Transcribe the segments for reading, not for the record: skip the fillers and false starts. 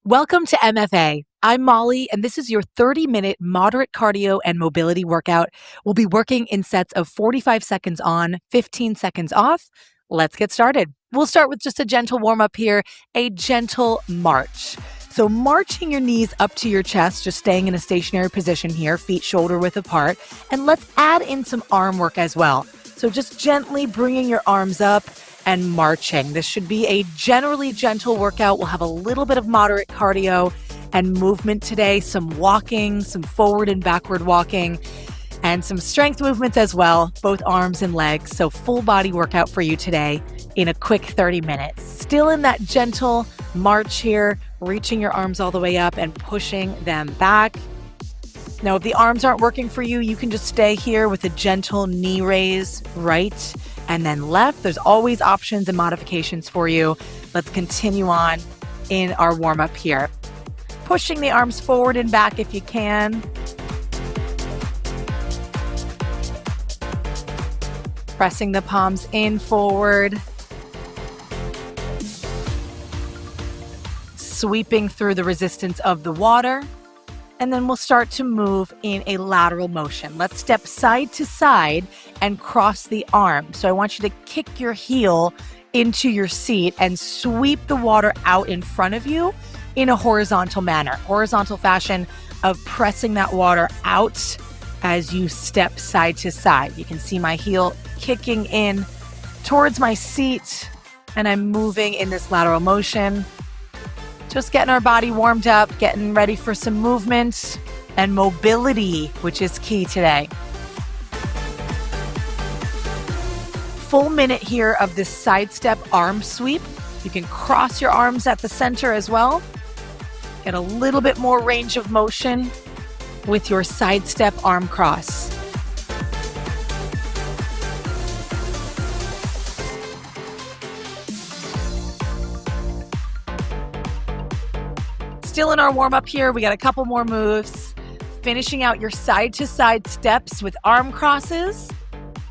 Welcome to MFA. I'm Molly, and this is your 30-minute moderate cardio and mobility workout. We'll be working in sets of 45 seconds on, 15 seconds off. Let's get started. We'll start with just a gentle warm-up here, a gentle march. So marching your knees up to your chest, just staying in a stationary position here, feet shoulder width apart. And let's add in some arm work as well. So just gently bringing your arms up and marching. This should be a generally gentle workout. We'll have a little bit of moderate cardio and movement today, some walking, some forward and backward walking, and some strength movements as well, both arms and legs. So full body workout for you today in a quick 30 minutes. Still in that gentle march here, reaching your arms all the way up and pushing them back. Now, if the arms aren't working for you, you can just stay here with a gentle knee raise, right and then left. There's always options and modifications for you. Let's continue on in our warm-up here. Pushing the arms forward and back if you can. Pressing the palms in forward. Sweeping through the resistance of the water. And then we'll start to move in a lateral motion. Let's step side to side and cross the arm. So I want you to kick your heel into your seat and sweep the water out in front of you in a horizontal manner, horizontal fashion of pressing that water out as you step side to side. You can see my heel kicking in towards my seat, and I'm moving in this lateral motion. Just getting our body warmed up, getting ready for some movement and mobility, which is key today. Full minute here of this side step arm sweep. You can cross your arms at the center as well. Get a little bit more range of motion with your side step arm cross. Still in our warm-up here, we got a couple more moves. Finishing out your side-to-side steps with arm crosses.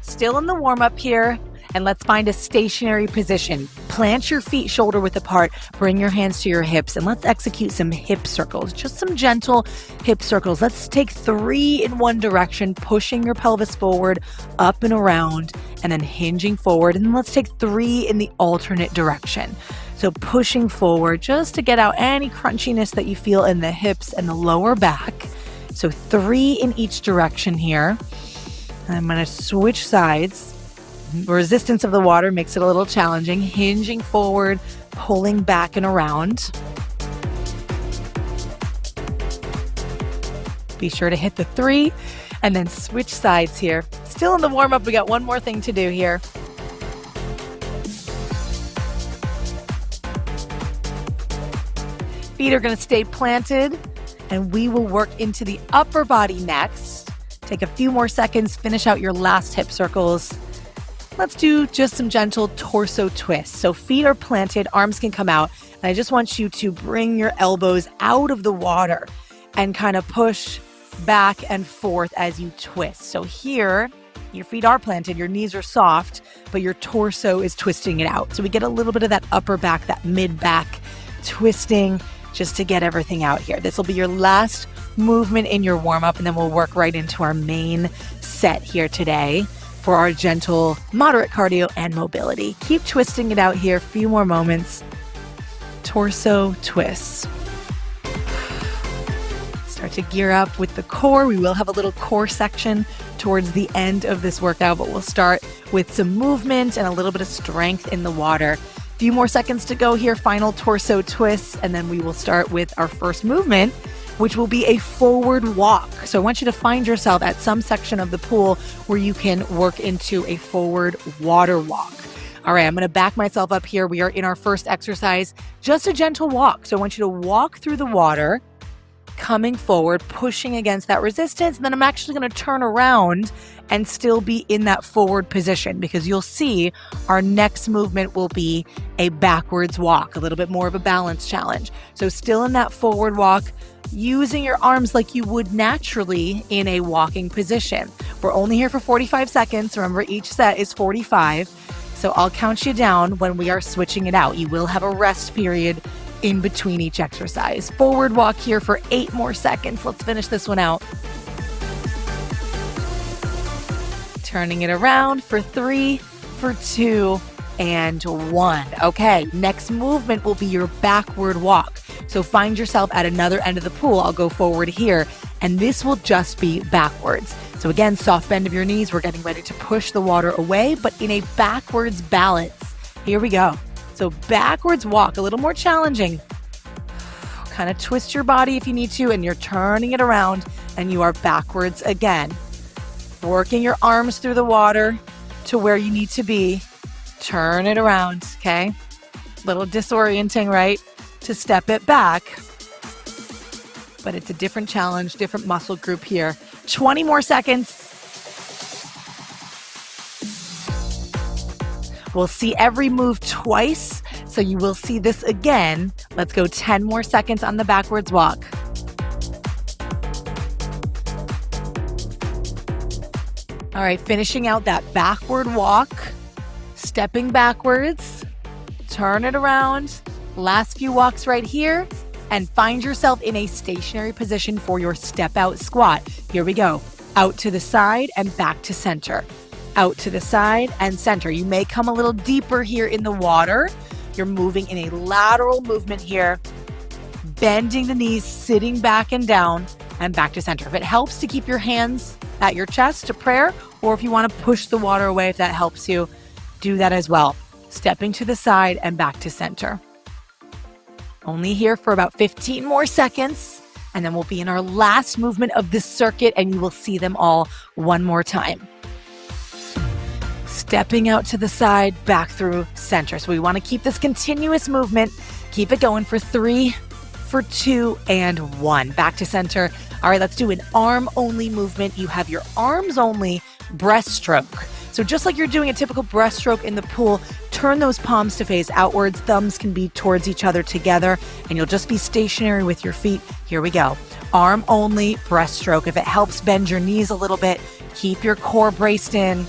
Still in the warm-up here, and let's find a stationary position. Plant your feet shoulder width apart, bring your hands to your hips, and let's execute some hip circles. Just some gentle hip circles. Let's take 3 in one direction, pushing your pelvis forward, up and around, and then hinging forward. And then let's take 3 in the alternate direction. So pushing forward just to get out any crunchiness that you feel in the hips and the lower back. So 3 in each direction here. I'm going to switch sides. Resistance of the water makes it a little challenging. Hinging forward, pulling back and around. Be sure to hit the 3 and then switch sides here. Still in the warm-up, we got one more thing to do here. Feet are going to stay planted, and we will work into the upper body next. Take a few more seconds, finish out your last hip circles. Let's do just some gentle torso twists. So feet are planted, arms can come out, and I just want you to bring your elbows out of the water and kind of push back and forth as you twist. So here, your feet are planted, your knees are soft, but your torso is twisting it out. So we get a little bit of that upper back, that mid back twisting, just to get everything out here. This will be your last movement in your warm-up, and then we'll work right into our main set here today for our gentle, moderate cardio and mobility. Keep twisting it out here, a few more moments. Torso twists. Start to gear up with the core. We will have a little core section towards the end of this workout, but we'll start with some movement and a little bit of strength in the water. Few more seconds to go here, final torso twists, and then we will start with our first movement, which will be a forward walk. So I want you to find yourself at some section of the pool where you can work into a forward water walk. All right, I'm going to back myself up here. We are in our first exercise, just a gentle walk. So I want you to walk through the water, coming forward, pushing against that resistance. And then I'm actually going to turn around and still be in that forward position, because you'll see our next movement will be a backwards walk, a little bit more of a balance challenge. So still in that forward walk, using your arms like you would naturally in a walking position. We're only here for 45 seconds. Remember, each set is 45. So I'll count you down when we are switching it out. You will have a rest period in between each exercise. Forward walk here for 8 more seconds. Let's finish this one out. Turning it around for 3, for 2, and 1. Okay, next movement will be your backward walk. So find yourself at another end of the pool. I'll go forward here, and this will just be backwards. So again, soft bend of your knees. We're getting ready to push the water away, but in a backwards balance. Here we go. So backwards walk, a little more challenging. Kind of twist your body if you need to, and you're turning it around, and you are backwards again. Working your arms through the water to where you need to be. Turn it around, okay? Little disorienting, right? To step it back. But it's a different challenge, different muscle group here. 20 more seconds. We'll see every move twice, so you will see this again. Let's go 10 more seconds on the backwards walk. All right, finishing out that backward walk, stepping backwards, turn it around. Last few walks right here, and find yourself in a stationary position for your step out squat. Here we go. Out to the side and back to center. Out to the side and center. You may come a little deeper here in the water. You're moving in a lateral movement here, bending the knees, sitting back and down, and back to center. If it helps to keep your hands at your chest to prayer, or if you want to push the water away, if that helps you, do that as well. Stepping to the side and back to center. Only here for about 15 more seconds, and then we'll be in our last movement of this circuit, and you will see them all one more time. Stepping out to the side, back through center. So we want to keep this continuous movement. Keep it going for 3, for 2, and 1. Back to center. All right, let's do an arm-only movement. You have your arms-only breaststroke. So just like you're doing a typical breaststroke in the pool, turn those palms to face outwards. Thumbs can be towards each other together, and you'll just be stationary with your feet. Here we go. Arm only breaststroke. If it helps bend your knees a little bit, keep your core braced in,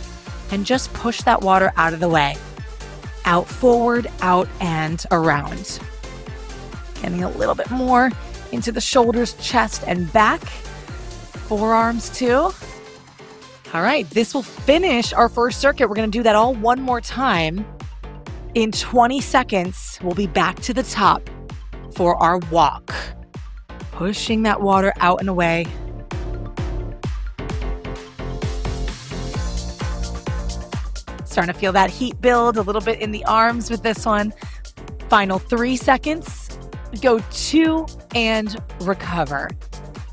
and just push that water out of the way. Out, forward, out, and around. Getting a little bit more into the shoulders, chest, and back. Forearms too. All right, this will finish our first circuit. We're going to do that all one more time. In 20 seconds, we'll be back to the top for our walk. Pushing that water out and away. Starting to feel that heat build a little bit in the arms with this one. Final 3 seconds. Go 2 and recover.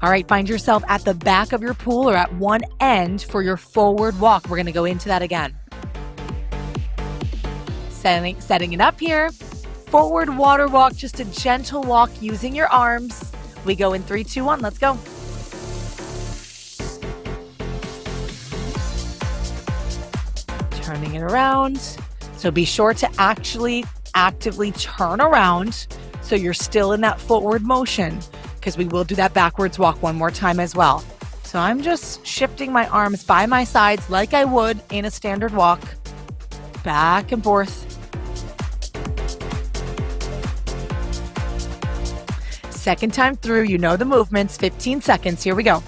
All right, find yourself at the back of your pool or at one end for your forward walk. We're going to go into that again. Setting it up here. Forward water walk, just a gentle walk using your arms. We go in 3, 2, 1. Let's go. Turning it around. So be sure to actually actively turn around so you're still in that forward motion, because we will do that backwards walk one more time as well. So I'm just shifting my arms by my sides like I would in a standard walk. Back and forth. Second time through, you know the movements, 15 seconds. Here we go.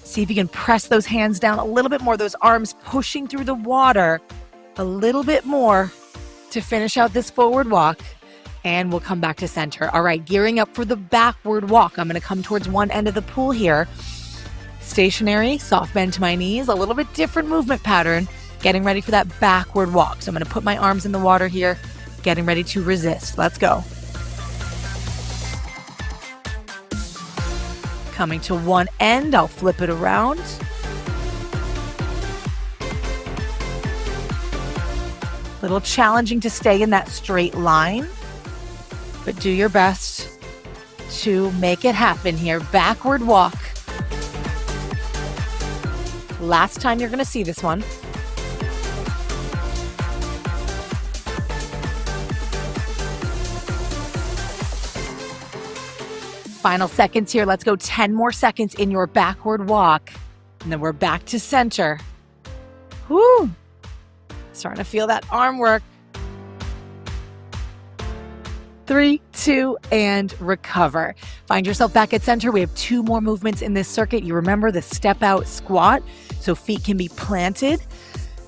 See if you can press those hands down a little bit more, those arms pushing through the water a little bit more to finish out this forward walk. And we'll come back to center. All right, gearing up for the backward walk. I'm going to come towards one end of the pool here. Stationary, soft bend to my knees, a little bit different movement pattern, getting ready for that backward walk. So I'm going to put my arms in the water here, getting ready to resist. Let's go. Coming to one end, I'll flip it around. A little challenging to stay in that straight line, but do your best to make it happen here. Backward walk. Last time you're going to see this one. Final seconds here. Let's go 10 more seconds in your backward walk. And then we're back to center. Woo! Starting to feel that arm work. 3, 2, and recover. Find yourself back at center. We have 2 more movements in this circuit. You remember the step out squat, so feet can be planted,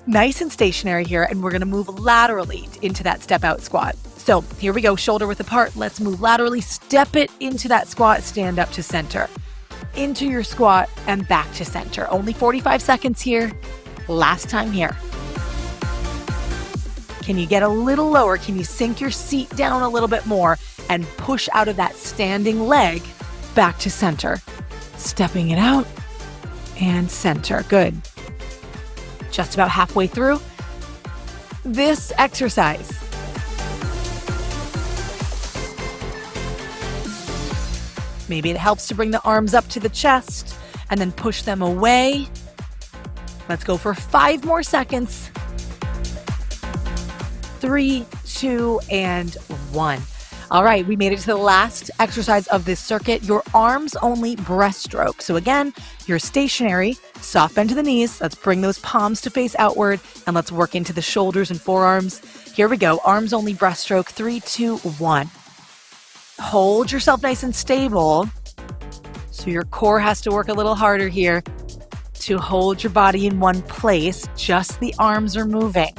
nice and stationary here, and we're gonna move laterally into that step out squat. So here we go, shoulder width apart. Let's move laterally, step it into that squat, stand up to center. Into your squat and back to center. Only 45 seconds here. Last time here. Can you get a little lower? Can you sink your seat down a little bit more and push out of that standing leg back to center? Stepping it out and center. Good. Just about halfway through this exercise. Maybe it helps to bring the arms up to the chest and then push them away. Let's go for 5 more seconds. 3, 2, and 1. All right, we made it to the last exercise of this circuit, your arms only breaststroke. So again, you're stationary, soft bend to the knees. Let's bring those palms to face outward and let's work into the shoulders and forearms. Here we go, arms only breaststroke, 3, 2, 1. Hold yourself nice and stable. So your core has to work a little harder here to hold your body in one place. Just the arms are moving.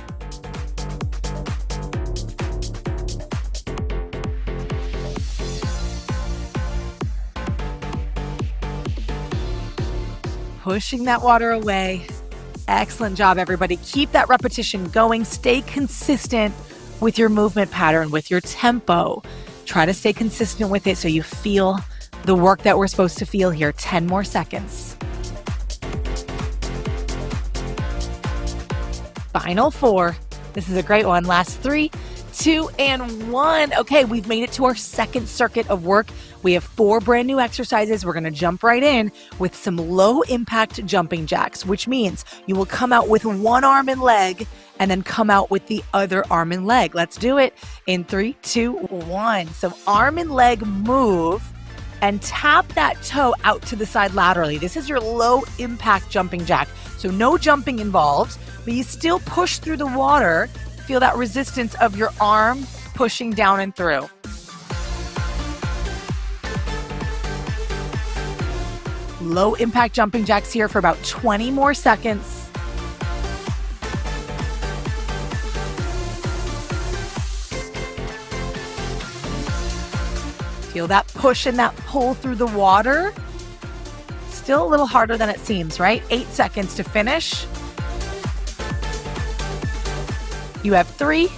Pushing that water away. Excellent job, everybody. Keep that repetition going. Stay consistent with your movement pattern, with your tempo. Try to stay consistent with it so you feel the work that we're supposed to feel here. 10 more seconds. Final 4. This is a great one. Last 3, 2, and 1. Okay, we've made it to our second circuit of work. We have 4 brand new exercises. We're going to jump right in with some low impact jumping jacks, which means you will come out with one arm and leg and then come out with the other arm and leg. Let's do it in 3, 2, 1. So arm and leg move and tap that toe out to the side laterally. This is your low impact jumping jack. So no jumping involved, but you still push through the water. Feel that resistance of your arm pushing down and through. Low impact jumping jacks here for about 20 more seconds. Feel that push and that pull through the water. Still a little harder than it seems, right? 8 seconds to finish. You have 3,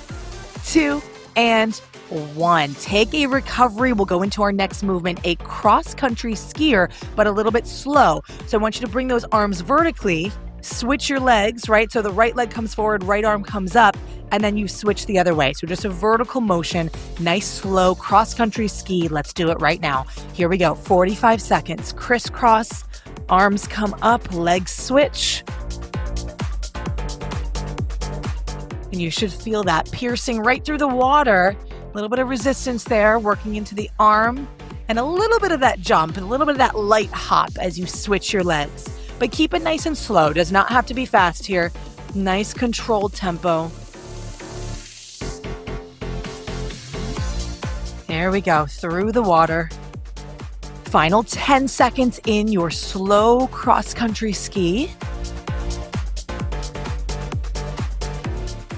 2, and 1. Take a recovery. We'll go into our next movement, a cross-country skier, but a little bit slow. So I want you to bring those arms vertically, switch your legs, right? So the right leg comes forward, right arm comes up, and then you switch the other way. So just a vertical motion, nice, slow cross-country ski. Let's do it right now. Here we go. 45 seconds. Crisscross, arms come up, legs switch. And you should feel that piercing right through the water. A little bit of resistance there, working into the arm, and a little bit of that jump, and a little bit of that light hop as you switch your legs. But keep it nice and slow. Does not have to be fast here. Nice controlled tempo. There we go, through the water. Final 10 seconds in your slow cross-country ski.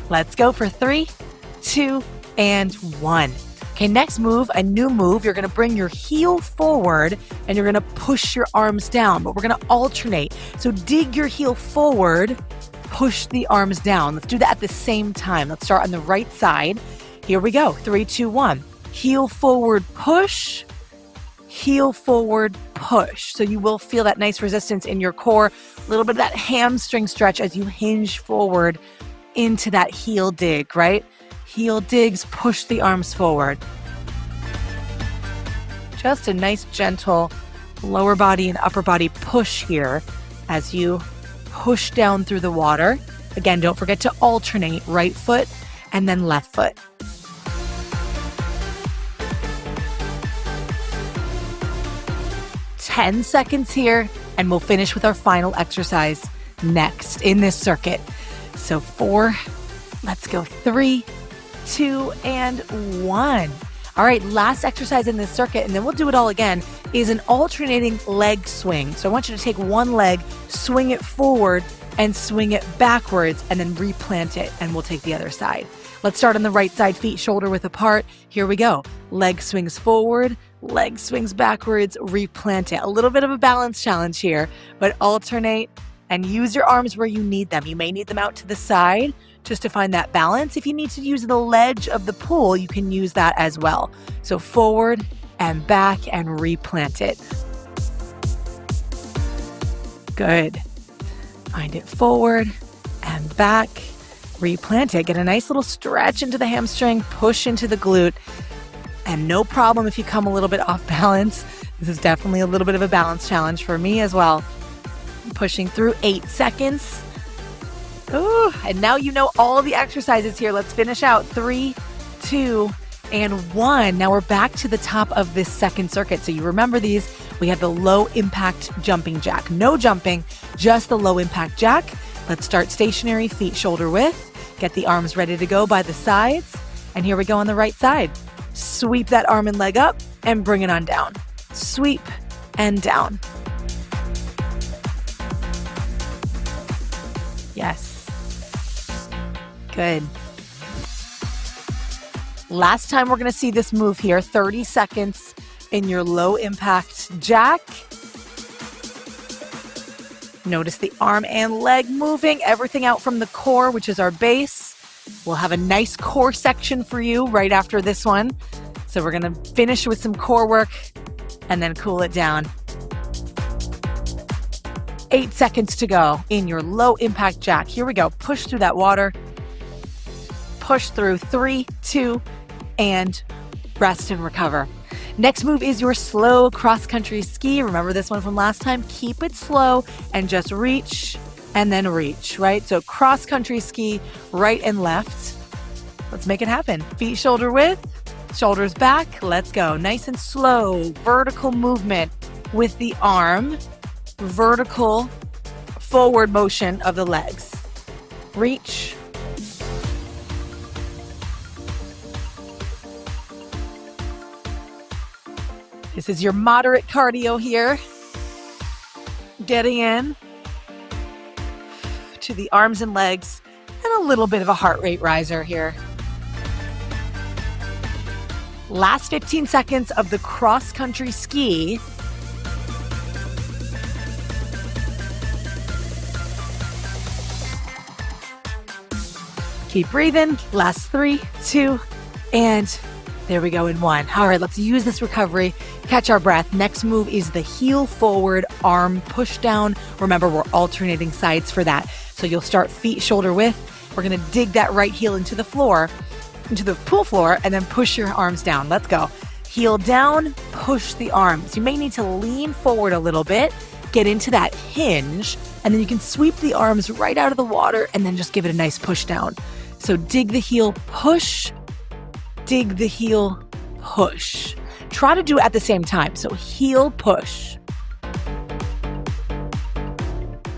Let's go for 3, 2, and 1. Okay, next move, a new move. You're gonna bring your heel forward and you're gonna push your arms down, but we're gonna alternate. So dig your heel forward, push the arms down. Let's do that at the same time. Let's start on the right side. Here we go, 3, 2, 1. Heel forward, push, heel forward, push. So you will feel that nice resistance in your core, a little bit of that hamstring stretch as you hinge forward into that heel dig, right? Heel digs, push the arms forward. Just a nice, gentle lower body and upper body push here as you push down through the water. Again, don't forget to alternate right foot and then left foot. Ten seconds here, and we'll finish with our final exercise next in this circuit. So 4, let's go 3, 2, and 1. All right, last exercise in this circuit, and then we'll do it all again, is an alternating leg swing. So I want you to take one leg, swing it forward, and swing it backwards, and then replant it, and we'll take the other side. Let's start on the right side, feet shoulder width apart. Here we go. Leg swings forward, leg swings backwards, replant it. A little bit of a balance challenge here, but alternate and use your arms where you need them. You may need them out to the side just to find that balance. If you need to use the ledge of the pool, you can use that as well. So forward and back and replant it. Good. Find it forward and back, replant it. Get a nice little stretch into the hamstring, push into the glute, and no problem if you come a little bit off balance. This is definitely a little bit of a balance challenge for me as well. Pushing through 8 seconds. Ooh, and now you know all the exercises here. Let's finish out 3, 2, and 1. Now we're back to the top of this second circuit. So you remember these. We have the low impact jumping jack. No jumping, just the low impact jack. Let's start stationary, feet shoulder width. Get the arms ready to go by the sides. And here we go on the right side. Sweep that arm and leg up and bring it on down. Sweep and down. Yes. Good. Last time we're going to see this move here, 30 seconds in your low impact jack. Notice the arm and leg moving, everything out from the core, which is our base. We'll have a nice core section for you right after this one. So we're going to finish with some core work and then cool it down. 8 seconds to go in your low impact jack. Here we go. Push through that water. Push through 3, 2, and rest and recover. Next move is your slow cross-country ski. Remember this one from last time? Keep it slow and just reach and then reach, right? So cross-country ski, right and left. Let's make it happen. Feet shoulder width, shoulders back. Let's go. Nice and slow. Vertical movement with the arm. Vertical forward motion of the legs. Reach. This is your moderate cardio here. Getting in to the arms and legs and a little bit of a heart rate riser here. Last 15 seconds of the cross-country ski. Keep breathing. Last 3, 2, and there we go in 1. All right, let's use this recovery. Catch our breath. Next move is the heel forward arm push down. Remember, we're alternating sides for that. So you'll start feet shoulder width. We're going to dig that right heel into the floor, into the pool floor, and then push your arms down. Let's go. Heel down, push the arms. You may need to lean forward a little bit, get into that hinge, and then you can sweep the arms right out of the water and then just give it a nice push down. So dig the heel, push, dig the heel, push. Try to do it at the same time. So heel, push.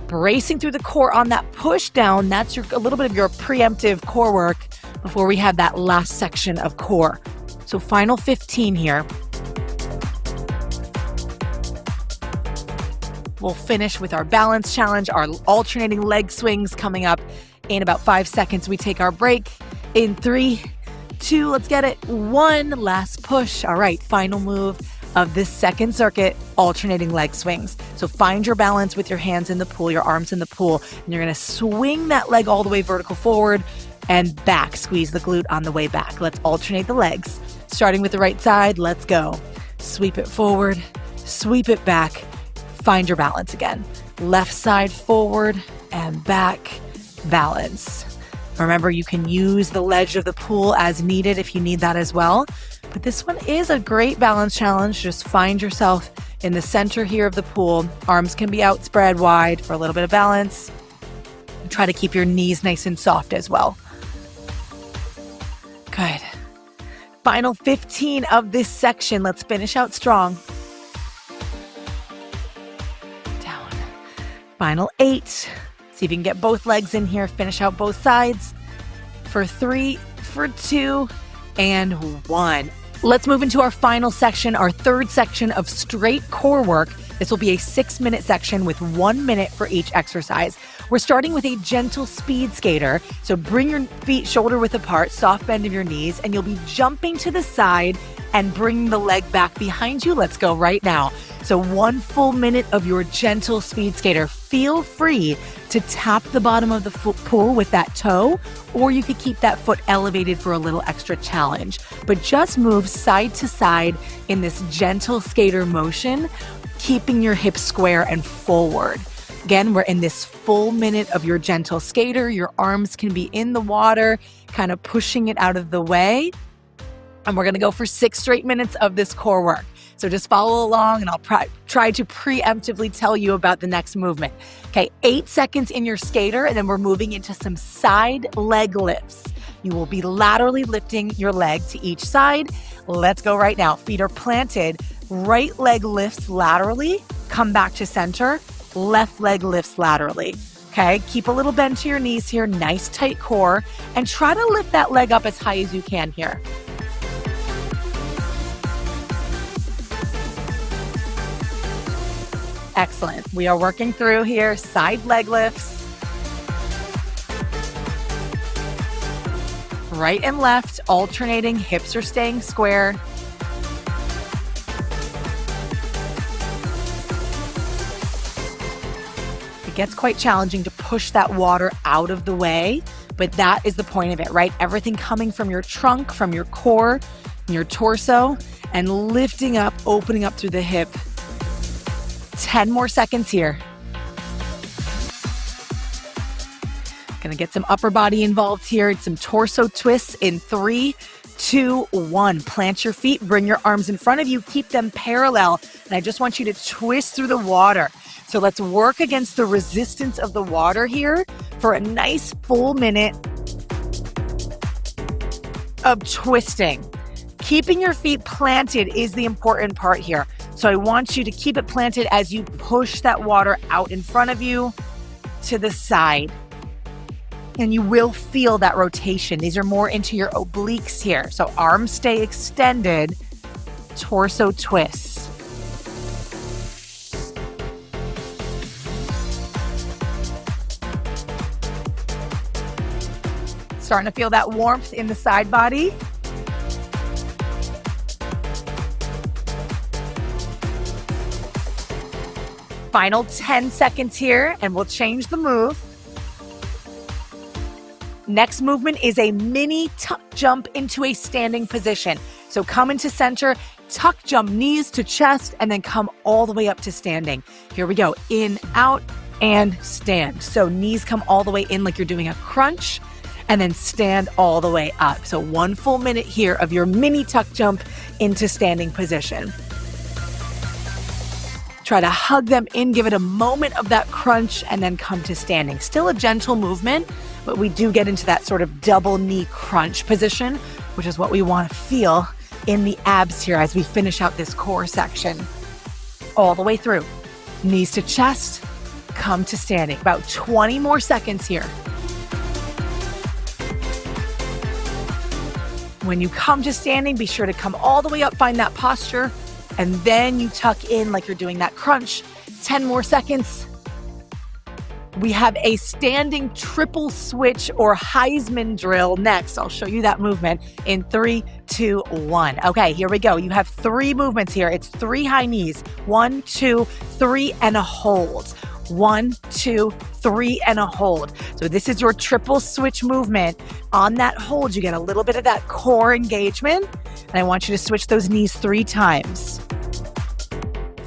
Bracing through the core on that push down. That's a little bit of your preemptive core work before we have that last section of core. So final 15 here. We'll finish with our balance challenge, our alternating leg swings coming up in about 5 seconds. We take our break in 3, 2, let's get it. 1, last push. All right, final move of this second circuit, alternating leg swings. So find your balance with your hands in the pool, your arms in the pool, and you're gonna swing that leg all the way vertical forward and back. Squeeze the glute on the way back. Let's alternate the legs. Starting with the right side, let's go. Sweep it forward, sweep it back. Find your balance again. Left side forward and back, balance. Remember, you can use the ledge of the pool as needed if you need that as well. But this one is a great balance challenge. Just find yourself in the center here of the pool. Arms can be outspread wide for a little bit of balance. Try to keep your knees nice and soft as well. Good. Final 15 of this section. Let's finish out strong. Down. Final 8. See if you can get both legs in here. Finish out both sides for 3, for 2, and 1. Let's move into our final section, our third section of straight core work. This will be a 6-minute section with 1 minute for each exercise. We're starting with a gentle speed skater. So bring your feet shoulder width apart, soft bend of your knees, and you'll be jumping to the side and bring the leg back behind you. Let's go right now. So 1 full minute of your gentle speed skater. Feel free to tap the bottom of the pool with that toe, or you could keep that foot elevated for a little extra challenge. But just move side to side in this gentle skater motion, keeping your hips square and forward. Again, we're in this full minute of your gentle skater. Your arms can be in the water, kind of pushing it out of the way. And we're gonna go for 6 straight minutes of this core work. So just follow along and I'll try to preemptively tell you about the next movement. Okay, 8 seconds in your skater, and then we're moving into some side leg lifts. You will be laterally lifting your leg to each side. Let's go right now. Feet are planted. Right leg lifts laterally, come back to center. Left leg lifts laterally. Okay, keep a little bend to your knees here, nice tight core, and try to lift that leg up as high as you can here. Excellent. We are working through here, side leg lifts. Right and left, alternating, hips are staying square. It gets quite challenging to push that water out of the way, but that is the point of it, right? Everything coming from your trunk, from your core, your torso, and lifting up, opening up through the hip. 10 more seconds here. Gonna get some upper body involved here. It's some torso twists in 3, 2, 1. Plant your feet, bring your arms in front of you, keep them parallel. And I just want you to twist through the water. So let's work against the resistance of the water here for a nice full minute of twisting. Keeping your feet planted is the important part here. So I want you to keep it planted as you push that water out in front of you to the side. And you will feel that rotation. These are more into your obliques here. So arms stay extended, torso twists. Starting to feel that warmth in the side body. Final 10 seconds here, and we'll change the move. Next movement is a mini tuck jump into a standing position. So come into center, tuck jump, knees to chest, and then come all the way up to standing. Here we go. In, out, and stand. So knees come all the way in like you're doing a crunch, and then stand all the way up. So 1 full minute here of your mini tuck jump into standing position. Try to hug them in, give it a moment of that crunch, and then come to standing. Still a gentle movement, but we do get into that sort of double knee crunch position, which is what we want to feel in the abs here as we finish out this core section. All the way through. Knees to chest, come to standing. About 20 more seconds here. When you come to standing, be sure to come all the way up, find that posture, and then you tuck in like you're doing that crunch. 10 more seconds. We have a standing triple switch or Heisman drill next. I'll show you that movement in 3, 2, 1. Okay, here we go. You have 3 movements here. It's 3 high knees. 1, 2, 3, and a hold. 1, 2, 3, and a hold. So this is your triple switch movement. On that hold, you get a little bit of that core engagement. And I want you to switch those knees 3 times.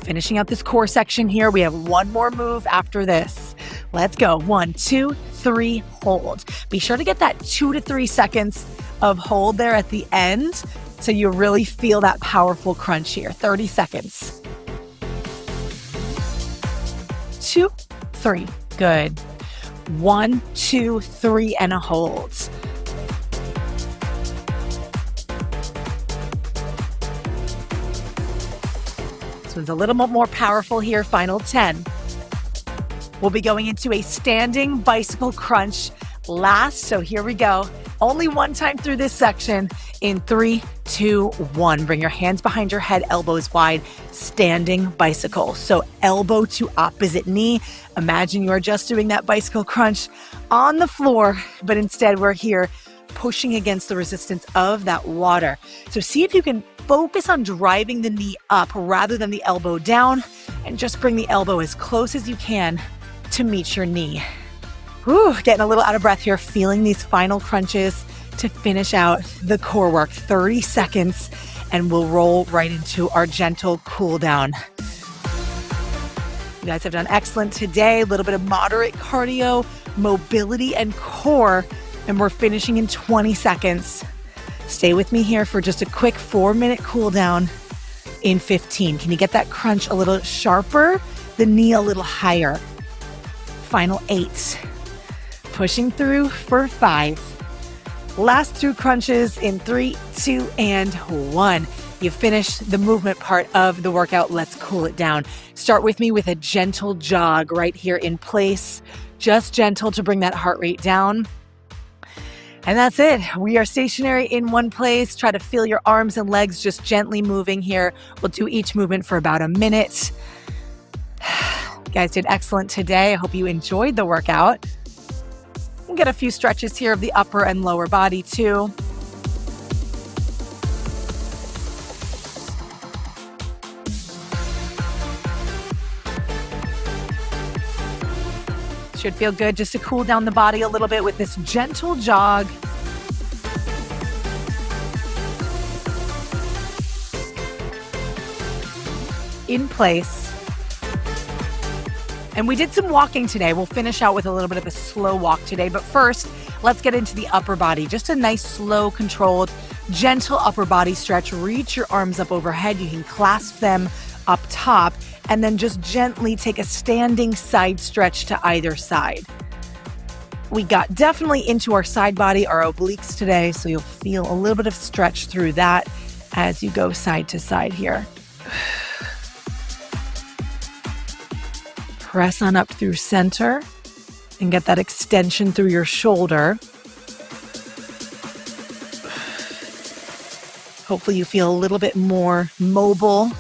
Finishing out this core section here, we have 1 more move after this. Let's go. 1, 2, 3, hold. Be sure to get that 2 to 3 seconds of hold there at the end so you really feel that powerful crunch here. 30 seconds. 2, 3. Good. 1, 2, 3, and a hold. This one's a little bit more powerful here. Final 10. We'll be going into a standing bicycle crunch last. So here we go. Only 1 time through this section in 3, 2, 1. Bring your hands behind your head, elbows wide, standing bicycle. So elbow to opposite knee. Imagine you are just doing that bicycle crunch on the floor, but instead we're here pushing against the resistance of that water. So see if you can focus on driving the knee up rather than the elbow down, and just bring the elbow as close as you can to meet your knee. Whew, getting a little out of breath here, feeling these final crunches to finish out the core work. 30 seconds, and we'll roll right into our gentle cool down. You guys have done excellent today. A little bit of moderate cardio, mobility, and core, and we're finishing in 20 seconds. Stay with me here for just a quick 4-minute cool down in 15. Can you get that crunch a little sharper? The knee a little higher. Final 8. Pushing through for 5. Last 2 crunches in 3, 2, and 1. You finished the movement part of the workout. Let's cool it down. Start with me with a gentle jog right here in place. Just gentle to bring that heart rate down. And that's it. We are stationary in one place. Try to feel your arms and legs just gently moving here. We'll do each movement for about a minute. You guys did excellent today. I hope you enjoyed the workout. We'll get a few stretches here of the upper and lower body too. Should feel good just to cool down the body a little bit with this gentle jog. In place. And we did some walking today. We'll finish out with a little bit of a slow walk today. But first, let's get into the upper body. Just a nice, slow, controlled, gentle upper body stretch. Reach your arms up overhead. You can clasp them up top. And then just gently take a standing side stretch to either side. We got definitely into our side body, our obliques today. So you'll feel a little bit of stretch through that as you go side to side here. Press on up through center and get that extension through your shoulder. Hopefully you feel a little bit more mobile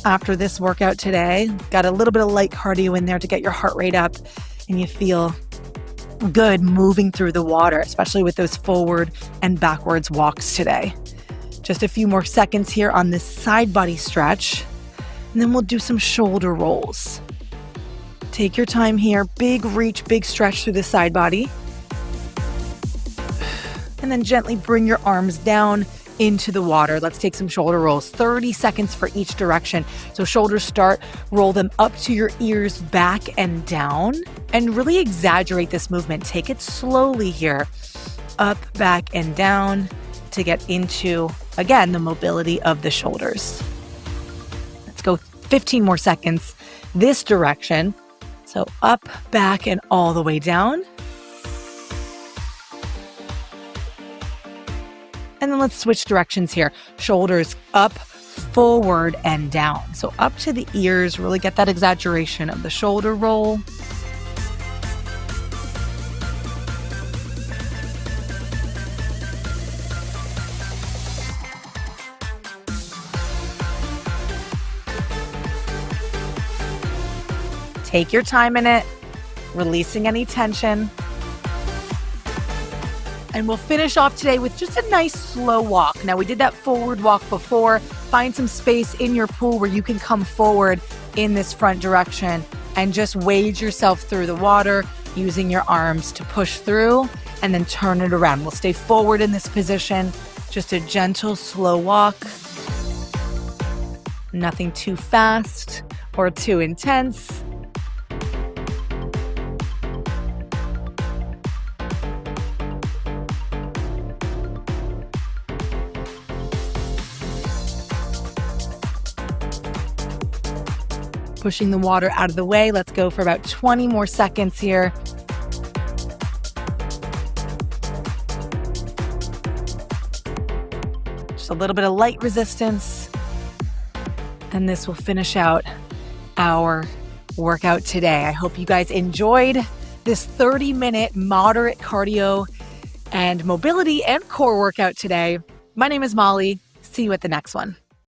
after this workout today. Got a little bit of light cardio in there to get your heart rate up, and you feel good moving through the water, especially with those forward and backwards walks today. Just a few more seconds here on this side body stretch, and then we'll do some shoulder rolls. Take your time here. Big reach, big stretch through the side body. And then gently bring your arms down into the water. Let's take some shoulder rolls. 30 seconds for each direction. So shoulders start, roll them up to your ears, back and down, and really exaggerate this movement. Take it slowly here. Up, back, and down to get into, again, the mobility of the shoulders. Let's go 15 more seconds this direction. So up, back, and all the way down. And then let's switch directions here. Shoulders up, forward, and down. So up to the ears, really get that exaggeration of the shoulder roll. Take your time in it, releasing any tension. And we'll finish off today with just a nice slow walk. Now we did that forward walk before. Find some space in your pool where you can come forward in this front direction and just wade yourself through the water using your arms to push through and then turn it around. We'll stay forward in this position. Just a gentle, slow walk. Nothing too fast or too intense. Pushing the water out of the way. Let's go for about 20 more seconds here. Just a little bit of light resistance. And this will finish out our workout today. I hope you guys enjoyed this 30-minute moderate cardio and mobility and core workout today. My name is Molly. See you at the next one.